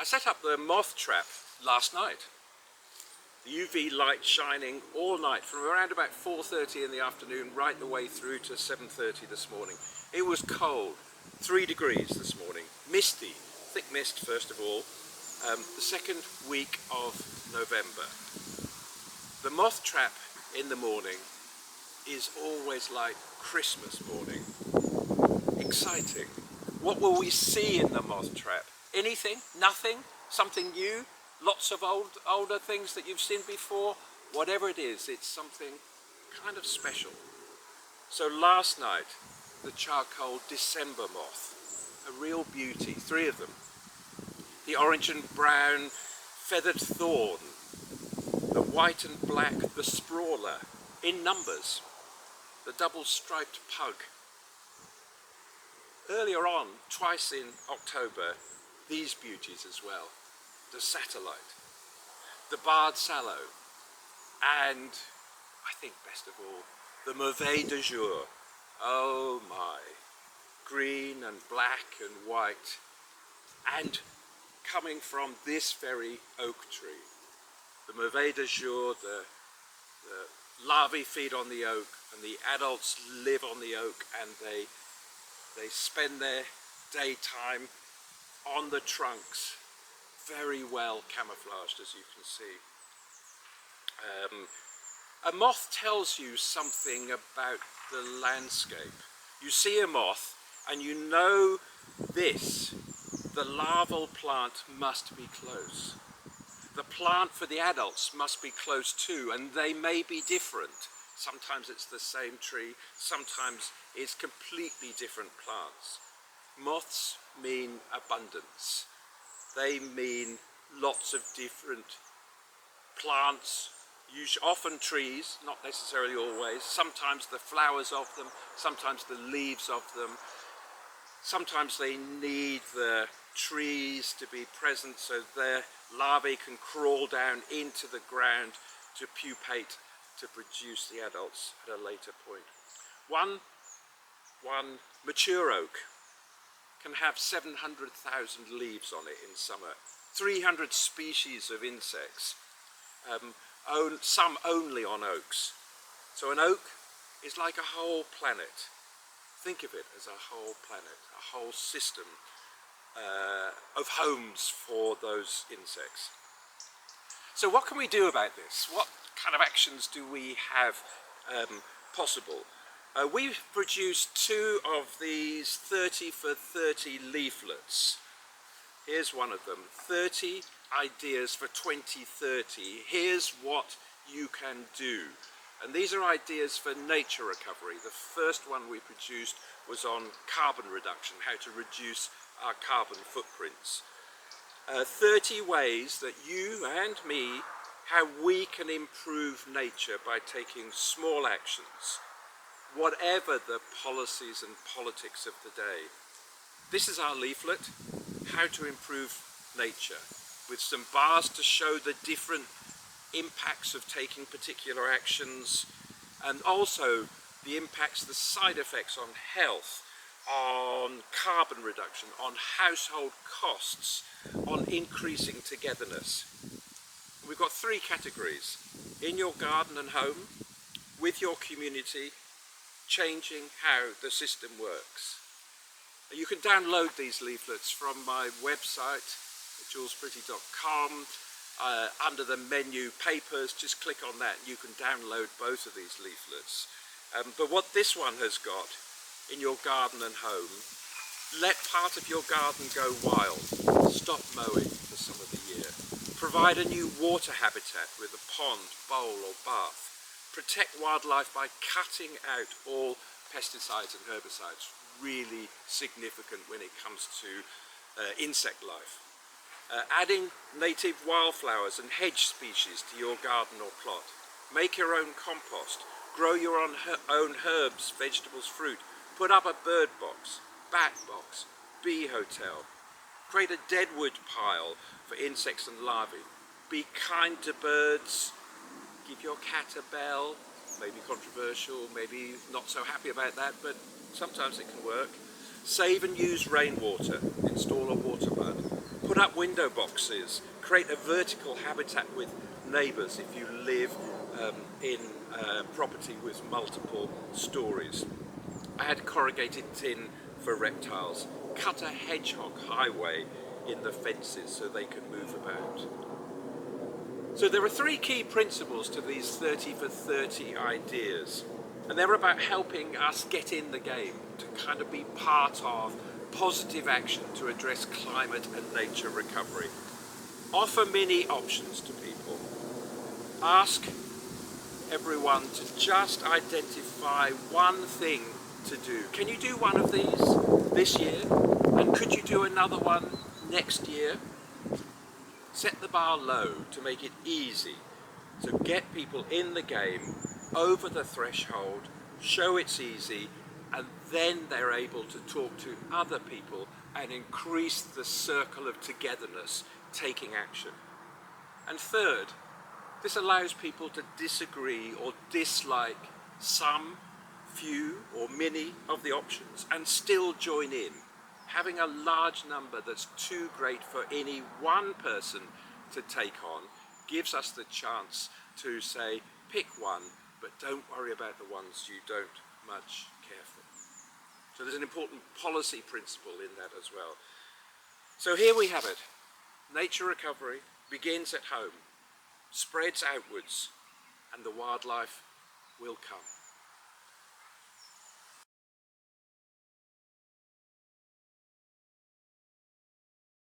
I set up the moth trap last night. The UV light shining all night from around about 4:30 in the afternoon right the way through to 7:30 this morning. It was cold, 3 degrees this morning, misty, thick mist first of all, the second week of November. The moth trap in the morning is always like Christmas morning. Exciting. What will we see in the moth trap? Anything? Nothing? Something new? Lots of older things that you've seen before? Whatever it is, it's something kind of special. So last night, the charcoal December moth, a real beauty, 3 of them. The orange and brown feathered thorn, the white and black, the sprawler, in numbers, the double striped pug. Earlier on, twice in October, these beauties as well. The satellite, the barred sallow, and I think best of all, the mauvais de jour. Oh my, green and black and white, and coming from this very oak tree. The mauvais de jour, the larvae feed on the oak, and the adults live on the oak, and they spend their daytime on the trunks, very well camouflaged, as you can see. A moth tells you something about the landscape. You see a moth and you know this, the larval plant must be close. The plant for the adults must be close too, and they may be different. Sometimes it's the same tree, sometimes it's completely different plants. Moths mean abundance. They mean lots of different plants, often trees, not necessarily always, sometimes the flowers of them, sometimes the leaves of them. Sometimes they need the trees to be present so their larvae can crawl down into the ground to pupate, to produce the adults at a later point. One mature oak can have 700,000 leaves on it in summer, 300 species of insects, some only on oaks. So an oak is like a whole planet. Think of it as a whole planet, a whole system of homes for those insects. So what can we do about this? What kind of actions do we have possible? We've produced 2 of these 30 for 30 leaflets. Here's one of them, 30 ideas for 2030. Here's what you can do. And these are ideas for nature recovery. The first one we produced was on carbon reduction, how to reduce our carbon footprints. 30 ways that you and me, how we can improve nature by taking small actions, whatever the policies and politics of the day. This is our leaflet, How to Improve Nature, with some bars to show the different impacts of taking particular actions, and also the impacts, the side effects on health, on carbon reduction, on household costs, on increasing togetherness. We've got 3 categories: in your garden and home, with your community, changing how the system works. You can download these leaflets from my website, julespretty.com. Under the menu papers, just click on that and you can download both of these leaflets. But what this one has got, in your garden and home, let part of your garden go wild. Stop mowing for some of the year. Provide a new water habitat with a pond, bowl or bath. Protect wildlife by cutting out all pesticides and herbicides. Really significant when it comes to insect life. Adding native wildflowers and hedge species to your garden or plot. Make your own compost. Grow your own herbs, vegetables, fruit. Put up a bird box, bat box, bee hotel. Create a deadwood pile for insects and larvae. Be kind to birds. Give your cat a bell. Maybe controversial, maybe not so happy about that, but sometimes it can work. Save and use rainwater, install a water bud, put up window boxes, create a vertical habitat with neighbours if you live in property with multiple stories. Add corrugated tin for reptiles, cut a hedgehog highway in the fences so they can move about. So there are three key principles to these 30 for 30 ideas, and they're about helping us get in the game, to kind of be part of positive action to address climate and nature recovery. Offer many options to people. Ask everyone to just identify one thing to do. Can you do one of these this year? And could you do another one next year? Set the bar low to make it easy. So get people in the game, over the threshold, show it's easy, and then they're able to talk to other people and increase the circle of togetherness, taking action. And third, this allows people to disagree or dislike some, few or many of the options and still join in. Having a large number that's too great for any one person to take on gives us the chance to say, pick one, but don't worry about the ones you don't much care for. So there's an important policy principle in that as well. So here we have it. Nature recovery begins at home, spreads outwards, and the wildlife will come.